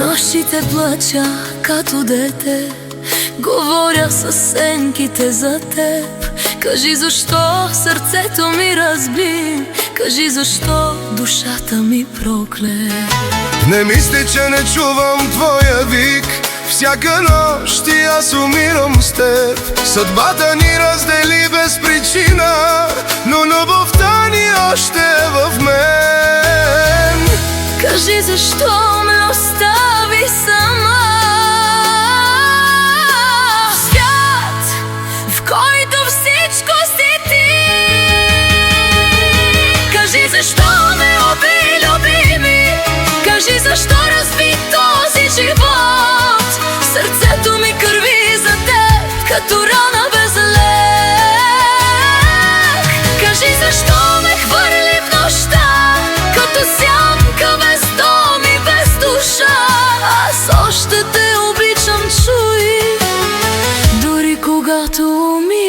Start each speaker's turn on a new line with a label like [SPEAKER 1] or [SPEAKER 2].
[SPEAKER 1] Нощите плача като дете, говоря със сенките за теб. Кажи защо сърцето ми разби, кажи защо душата ми прокле.
[SPEAKER 2] Не мисли, че не чувам твоя вик, всяка нощ и аз умирам с теб. Съдбата ни раздели без причина, но любовта ни още е в мен.
[SPEAKER 1] Кажи защо ме остави сама в свят, в който всичко си ти. Кажи защо ме уби, любими, кажи защо разби този живот. Сърцето ми кърви за теб, като рана без лек. Кажи защо ме хвърли в нощта, като сянка без дом и без душа. Аз още те обичам, чуй, дори когато умирам.